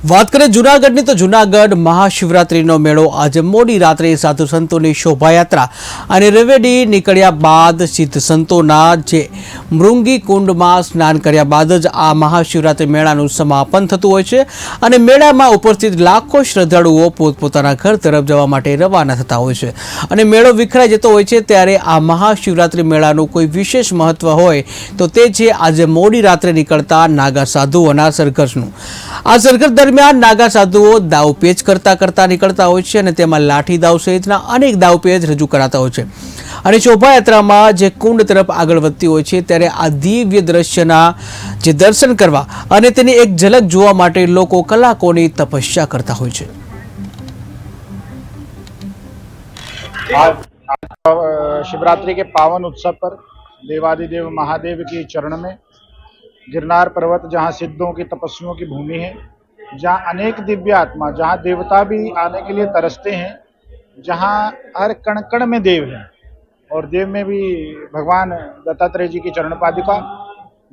વાત કરીએ જૂનાગઢની તો જૂનાગઢ મહાશિવરાત્રીનો મેળો આજે મોડી રાત્રે સાધુ સંતોની શોભાયાત્રા અને રેવડી નીકળ્યા બાદ સિદ્ધ સંતોના જે મૃંગી કુંડમાં સ્નાન કર્યા બાદ જ આ મહાશિવરાત્રી મેળાનું સમાપન થતું હોય છે અને મેળામાં ઉપસ્થિત લાખો શ્રદ્ધાળુઓ પોતપોતાના ઘર તરફ જવા માટે રવાના થતા હોય છે અને મેળો વિખરાઈ જતો હોય છે ત્યારે આ મહાશિવરાત્રી મેળાનું કોઈ વિશેષ મહત્વ હોય તો તે છે આજે મોડી રાત્રે નીકળતા નાગા સાધુઓના સરઘસનું। આ સરઘસ દરમિયાન નાગા સાધુઓ દાવપેચ કરતા નીકળતા હોય છે અને તેમાં લાઠી દાવ સહિતના અનેક દાવપેચ રજૂ કરાતા હોય છે અને શોભાયાત્રામાં જે કુંડ તરફ આગળ વધતી હોય છે ત્યારે આ દિવ્ય દ્રશ્યના જે દર્શન કરવા અને તેની એક ઝલક જોવા માટે લોકો કલાકોની તપસ્યા કરતા હોય છે। शिवरात्रि के पावन उत्सव पर देवादिदेव महादेव के चरण में गिरनार पर्वत, जहाँ सिद्धों की तपस्वियों की भूमि है, जहाँ अनेक दिव्य आत्मा, जहाँ देवता भी आने के लिए तरसते हैं, जहाँ हर कण कण में देव है और देव में भी भगवान दत्तात्रेय जी की चरण पादुका,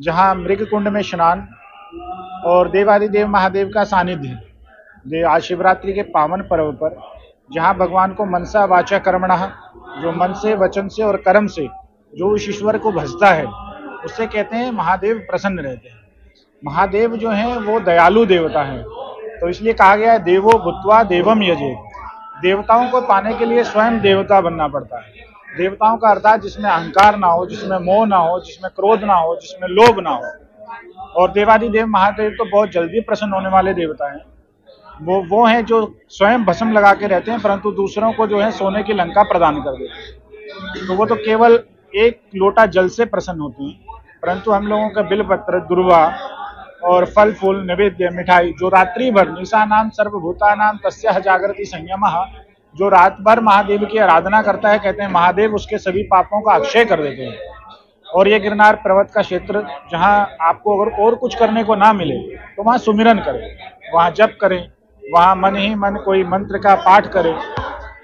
जहाँ मृग कुंड में स्नान और देवादिदेव महादेव का सानिध्य है। आज शिवरात्रि के पावन पर्व पर जहाँ भगवान को मनसा वाचा कर्मणः, जो मन से, वचन से और कर्म से जो उस ईश्वर को भजता है उससे कहते हैं महादेव प्रसन्न रहते हैं। महादेव जो हैं वो दयालु देवता हैं, तो इसलिए कहा गया है देवो भूत्वा देवम यजेत। देवताओं को पाने के लिए स्वयं देवता बनना पड़ता है। देवताओं का अर्थात जिसमें अहंकार ना हो, जिसमें मोह ना हो, जिसमें क्रोध ना हो, जिसमें लोभ ना हो। और देवादिदेव महादेव तो बहुत जल्दी प्रसन्न होने वाले देवता हैं। वो हैं जो स्वयं भस्म लगा के रहते हैं परंतु दूसरों को जो है सोने की लंका प्रदान कर देते हैं। तो वो तो केवल एक लोटा जल से प्रसन्न होती हैं, परंतु हम लोगों का बिलपत्र, दुर्वा और फल फूल, नैवेद्य, मिठाई जो रात्रि भर निशा नाम सर्वभूता नाम तस्या जागृति संयमः, जो रात भर महादेव की आराधना करता है, कहते हैं महादेव उसके सभी पापों का अक्षय कर देते हैं। और ये गिरनार पर्वत का क्षेत्र, जहाँ आपको अगर और कुछ करने को ना मिले तो वहाँ सुमिरन करें, वहाँ जप करें, वहाँ मन ही मन कोई मंत्र का पाठ करें।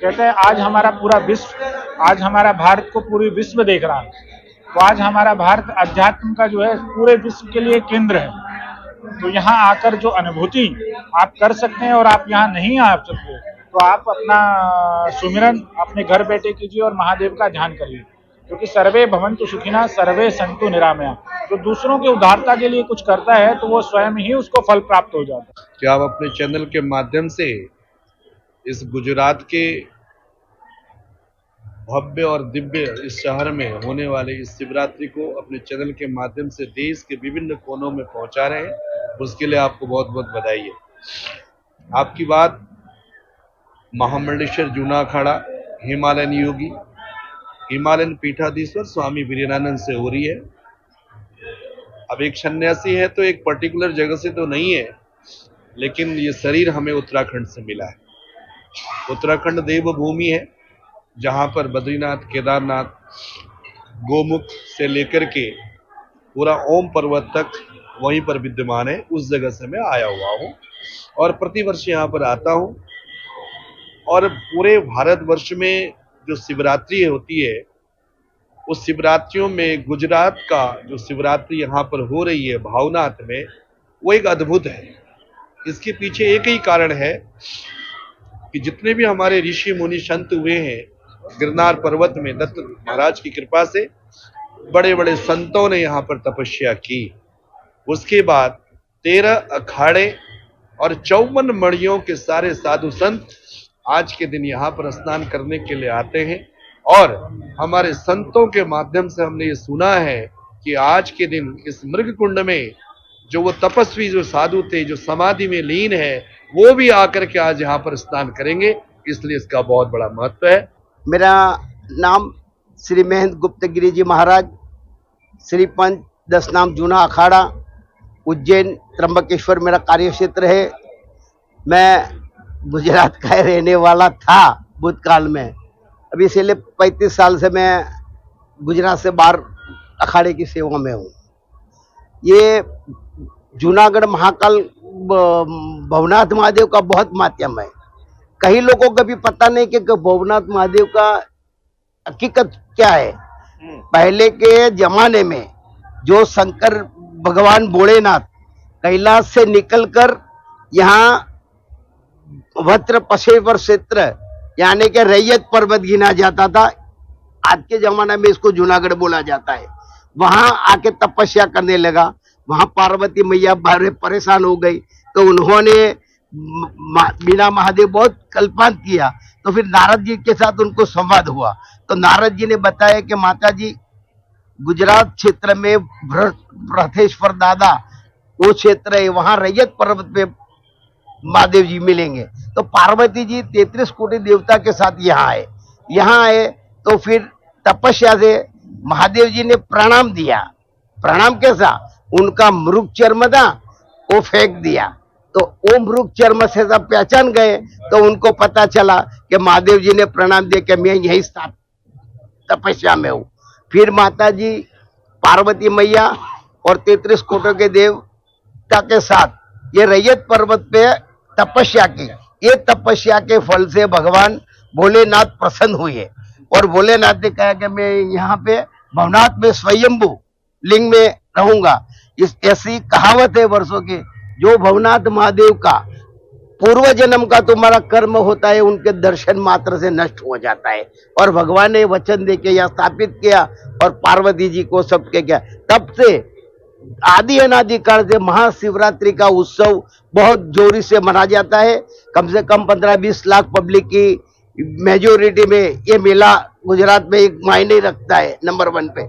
कहते हैं आज हमारा पूरा विश्व, आज हमारा भारत को पूरी विश्व देख रहा है, तो आज हमारा भारत अध्यात्म का जो है पूरे विश्व के लिए केंद्र है। तो यहाँ आकर जो अनुभूति आप कर सकते हैं और आप यहाँ नहीं आ सकते तो आप अपना सुमिरन अपने घर बैठे कीजिए और महादेव का ध्यान करिए, क्योंकि सर्वे भवन्तु सुखिनः सर्वे सन्तु निरामया। जो दूसरों की उदारता के लिए कुछ करता है तो वो स्वयं ही उसको फल प्राप्त हो जाता है। क्या आप अपने चैनल के माध्यम से इस गुजरात के भव्य और दिव्य इस शहर में होने वाले इस शिवरात्रि को अपने चैनल के माध्यम से देश के विभिन्न कोनों में पहुंचा रहे हैं, उसके लिए आपको बहुत बहुत बधाई है। आपकी बात महामंडलेश्वर जूना अखाड़ा हिमालयन योगी हिमालयन पीठाधीश्वर स्वामी वीरेनानंद से हो रही है। अब एक सन्यासी है तो एक पर्टिकुलर जगह से तो नहीं है, लेकिन ये शरीर हमें उत्तराखंड से मिला है। उत्तराखंड देवभूमि है, जहाँ पर बद्रीनाथ, केदारनाथ, गोमुख से लेकर के पूरा ओम पर्वत तक वहीं पर विद्यमान है। उस जगह से मैं आया हुआ हूँ और प्रतिवर्ष यहाँ पर आता हूँ। और पूरे भारतवर्ष में जो शिवरात्रि होती है, उस शिवरात्रियों में गुजरात का जो शिवरात्रि यहाँ पर हो रही है भावनाथ में, वो एक अद्भुत है। इसके पीछे एक ही कारण है कि जितने भी हमारे ऋषि मुनि संत हुए हैं गिरनार पर्वत में, दत्त महाराज की कृपा से बड़े बड़े संतों ने यहाँ पर तपस्या की। उसके बाद 13 अखाड़े और 54 मणियों के सारे साधु संत आज के दिन यहाँ पर स्नान करने के लिए आते हैं। और हमारे संतों के माध्यम से हमने ये सुना है कि आज के दिन इस मृग कुंड में जो वो तपस्वी जो साधु थे, जो समाधि में लीन है, वो भी आकर के आज यहाँ पर स्नान करेंगे, इसलिए इसका बहुत बड़ा महत्व है। मेरा नाम श्री महेंद्र गुप्त गिरी जी महाराज, श्री पंच 10 नाम जूना अखाड़ा, उज्जैन त्र्यंबकेश्वर मेरा कार्य क्षेत्र है। मैं गुजरात का रहने वाला था भूतकाल में, अभी इसलिए 35 साल से मैं गुजरात से बाहर अखाड़े की सेवा में हूँ। ये जूनागढ़ महाकाल भवनाथ महादेव का बहुत माध्यम है। कई लोगों को भी पता नहीं कि भवनाथ महादेव का हकीकत क्या है। पहले के जमाने में जो शंकर भगवान भोलेनाथ कैलाश से निकलकर यहाँ वत्र पशेवर क्षेत्र यानी कि रैयत पर्वत गिना जाता था। आज के जमाने में इसको जूनागढ़ बोला जाता है। वहां आके तपस्या करने लगा। वहां पार्वती मैया बड़े परेशान हो गई, तो उन्होंने बिना महादेव बहुत कल्पांत किया। तो फिर नारद जी के साथ उनको संवाद हुआ। तो नारद जी ने बताया कि माता जी गुजरात क्षेत्र में भ्रथेश्वर दादा वो क्षेत्र है, वहां रैयत पर्वत पे महादेव जी मिलेंगे। तो पार्वती जी 33 कोटि देवता के साथ यहाँ आए तो फिर तपस्या से महादेव जी ने प्रणाम दिया। प्रणाम कैसा? उनका मृग चर्म था वो फेंक दिया, तो वो मृग चर्म से सब पहचान गए। तो उनको पता चला कि महादेव जी ने प्रणाम दिया कि मैं यही तपस्या में हूँ। फिर माता जी पार्वती मैया और 33 कोटि के देवता के साथ ये रैयत पर्वत पे तपस्या की। ये तपस्या के फल से भगवान भोलेनाथ प्रसन्न हुए और भोलेनाथ ने कहा कि मैं यहाँ पे भवनाथ में स्वयंभू लिंग में रहूंगा। इस ऐसी कहावत है वर्षों की, जो भवनाथ महादेव का पूर्व जन्म का तुम्हारा कर्म होता है उनके दर्शन मात्र से नष्ट हो जाता है। और भगवान ने वचन देके यह स्थापित किया और पार्वती जी को सबके किया। तब से आदि अनादिकाल से महाशिवरात्रि का उत्सव बहुत जोरी से मना जाता है। कम से कम 15-20 लाख पब्लिक की मेजोरिटी में ये मेला गुजरात में एक मायने रखता है नंबर 1 पे।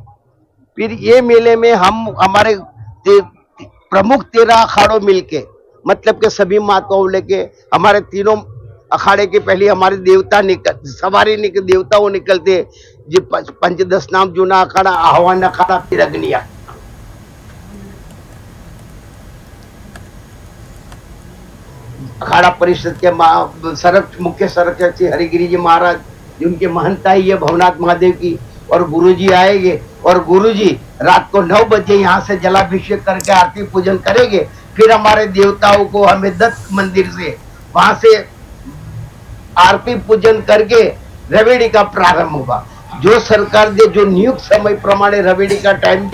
फिर ये मेले में हम हमारे प्रमुख 13 अखाड़ों मिलके, मतलब के सभी माताओं लेके हमारे तीनों अखाड़े के पहले हमारे देवता देवताओं निकलते जी। पंचदश नाम जूना अखाड़ा, आह्वान अखाड़ा, फिर अग्नि अखाड़ा परिषद के मुख्य संरक्षक श्री हरिगिरी जी महाराज, जिनके महंता ही है भवनाथ महादेव की। और गुरुजी आएंगे और गुरुजी रात को 9 बजे यहाँ से जलाभिषेक करके आरती पूजन करेंगे। फिर हमारे देवताओं को हमें दत्त मंदिर से वहां से आरती पूजन करके रवेड़ी का प्रारंभ होगा। जो सरकार ने जो नियुक्त समय प्रमाणे रवेड़ी का टाइम